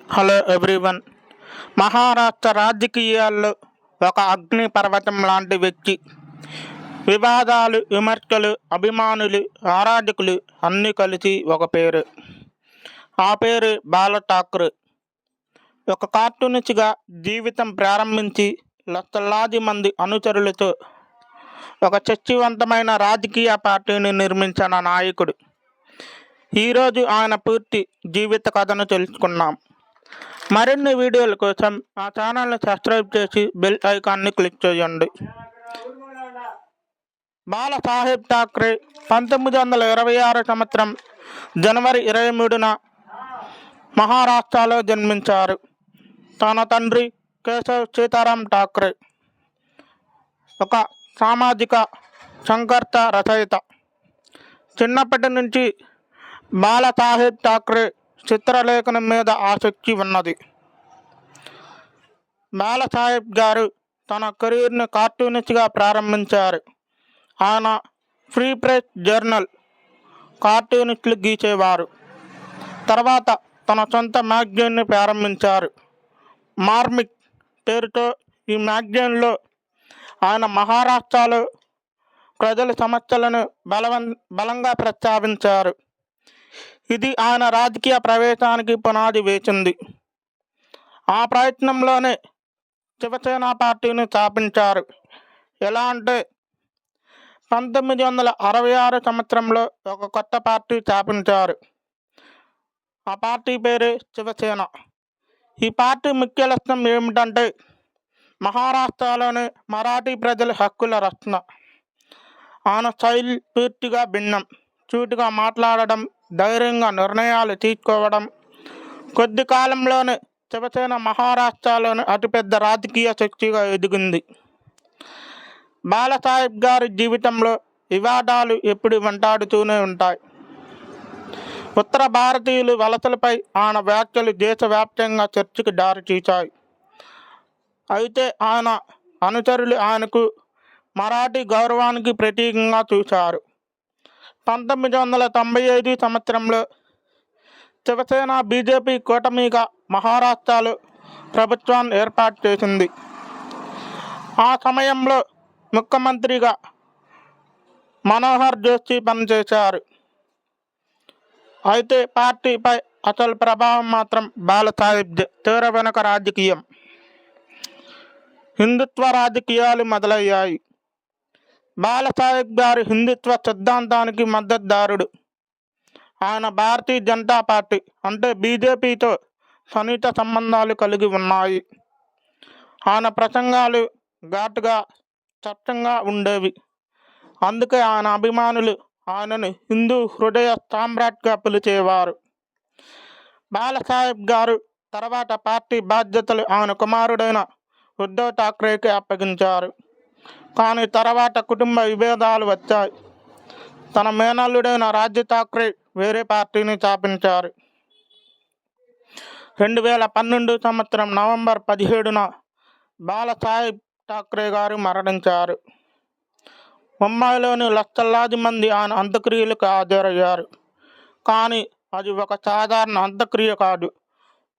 Hello everyone. Maharashtra రాజకీయాల్లో ఒక అగ్ని పర్వతం లాంటి వ్యక్తి. వివాదాలు, విమర్శలు, అభిమానులు, ఆరాధకులు అన్నీ కలిసి ఒక పేరు. ఆ పేరు బాల ఠాక్రే. ఒక కార్టూనిస్ట్గా జీవితం ప్రారంభించి లక్షలాది మంది అనుచరులతో ఒక శక్తివంతమైన రాజకీయ పార్టీని నిర్మించిన నాయకుడు. ఈరోజు ఆయన పూర్తి జీవిత కథను తెలుసుకున్నాం. మరిన్ని వీడియోల కోసం మా ఛానల్ని సబ్స్క్రైబ్ చేసి బెల్ ఐకాన్ని క్లిక్ చేయండి. బాలా సాహెబ్ ఠాక్రే 1926 సంవత్సరం జనవరి 23న మహారాష్ట్రలో జన్మించారు. తన తండ్రి కేశవ్ సీతారాం ఠాక్రే ఒక సామాజిక సంకర్త, రచయిత. చిన్నప్పటి నుంచి బాలా సాహెబ్ ఠాక్రే చిత్రలేఖనం మీద ఆసక్తి ఉన్నది. బాలా సాహెబ్ గారు తన కెరీర్ని కార్టూనిస్ట్గా ప్రారంభించారు. ఆయన ఫ్రీ ప్రెస్ జర్నల్ కార్టూనిస్టులు గీసేవారు. తర్వాత తన సొంత మ్యాగజైన్ని ప్రారంభించారు, మార్మిక్ పేరుతో. ఈ మ్యాగజైన్లో ఆయన మహారాష్ట్రలో ప్రజల సమస్యలను బలంగా ప్రస్తావించారు. ఇది ఆయన రాజకీయ ప్రవేశానికి పునాది వేసింది. ఆ ప్రయత్నంలోనే శివసేన పార్టీని స్థాపించారు. ఎలా అంటే 1966 సంవత్సరంలో ఒక కొత్త పార్టీ స్థాపించారు. ఆ పార్టీ పేరే శివసేన. ఈ పార్టీ ముఖ్య లక్ష్యం ఏమిటంటే మహారాష్ట్రలోని మరాఠీ ప్రజల హక్కుల రక్షణ. ఆయన శైలి పూర్తిగా భిన్నం. సూటిగా మాట్లాడడం, ధైర్యంగా నిర్ణయాలు తీసుకోవడం. కొద్ది కాలంలోనే శివసేన మహారాష్ట్రలోని అతిపెద్ద రాజకీయ శక్తిగా ఎదిగింది. బాలాసాహెబ్ గారి జీవితంలో వివాదాలు ఎప్పుడు వెంటాడుతూనే ఉంటాయి. ఉత్తర భారతీయుల వలసలపై ఆయన వ్యాఖ్యలు దేశవ్యాప్తంగా చర్చకు దారితీశాయి. అయితే ఆయన అనుచరులు ఆయనకు మరాఠీ గౌరవానికి ప్రతీకంగా చూశారు. 1995 సంవత్సరంలో శివసేన బీజేపీ కూటమిగా మహారాష్ట్రలో ప్రభుత్వాన్ని ఏర్పాటు చేసింది. ఆ సమయంలో ముఖ్యమంత్రిగా మనోహర్ జోషి పనిచేశారు. అయితే పార్టీపై అసలు ప్రభావం మాత్రం బాలాసాహెబ్దే. తీర వెనుక రాజకీయం. హిందుత్వ రాజకీయాలు మొదలయ్యాయి. బాలాసాహెబ్ గారు హిందుత్వ సిద్ధాంతానికి మద్దతుదారుడు. ఆయన భారతీయ జనతా పార్టీ అంటే బీజేపీతో సన్నిహిత సంబంధాలు కలిగి ఉన్నాయి. ఆయన ప్రసంగాలు ఘాటుగా, స్పష్టంగా ఉండేవి. అందుకే ఆయన అభిమానులు ఆయనను హిందూ హృదయ సామ్రాట్గా పిలిచేవారు. బాలాసాహెబ్ గారు తర్వాత పార్టీ బాధ్యతలు ఆయన కుమారుడైన ఉద్ధవ్ ఠాక్రేకి అప్పగించారు. కానీ తర్వాత కుటుంబ విభేదాలు వచ్చాయి. తన మేనల్లుడైన రాజ్ ఠాక్రే వేరే పార్టీని స్థాపించారు. 2012 సంవత్సరం నవంబర్ 17న బాలాసాహెబ్ ఠాక్రే గారు మరణించారు. ముంబైలోని లక్షలాది మంది ఆయన అంత్యక్రియలకు హాజరయ్యారు. కానీ అది ఒక సాధారణ అంత్యక్రియ కాదు,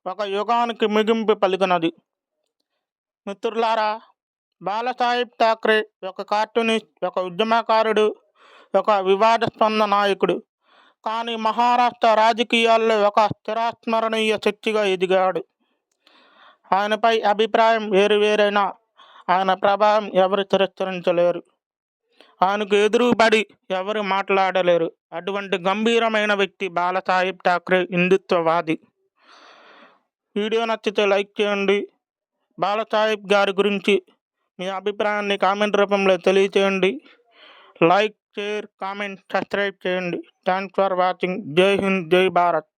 ఒక యుగానికి ముగింపు పలికినది. మిత్రులారా, బాలాసాహెబ్ ఠాక్రే ఒక కార్టూనిస్ట్, ఒక ఉద్యమకారుడు, ఒక వివాదాస్పద నాయకుడు. కానీ మహారాష్ట్ర రాజకీయాల్లో ఒక చిరస్మరణీయ శక్తిగా ఎదిగాడు. ఆయనపై అభిప్రాయం వేరువేరైనా ఆయన ప్రభావం ఎవరు తిరస్కరించలేరు. ఆయనకు ఎదురుపడి ఎవరు మాట్లాడలేరు. అటువంటి గంభీరమైన వ్యక్తి బాలాసాహెబ్ ఠాక్రే, హిందుత్వవాది. వీడియో నచ్చితే లైక్ చేయండి. బాలాసాహెబ్ గారి గురించి మీ అభిప్రాయాన్ని కామెంట్ రూపంలో తెలియచేయండి. లైక్, షేర్, కామెంట్, సబ్స్క్రైబ్ చేయండి. Thanks for watching. జై హింద్, జై భారత్.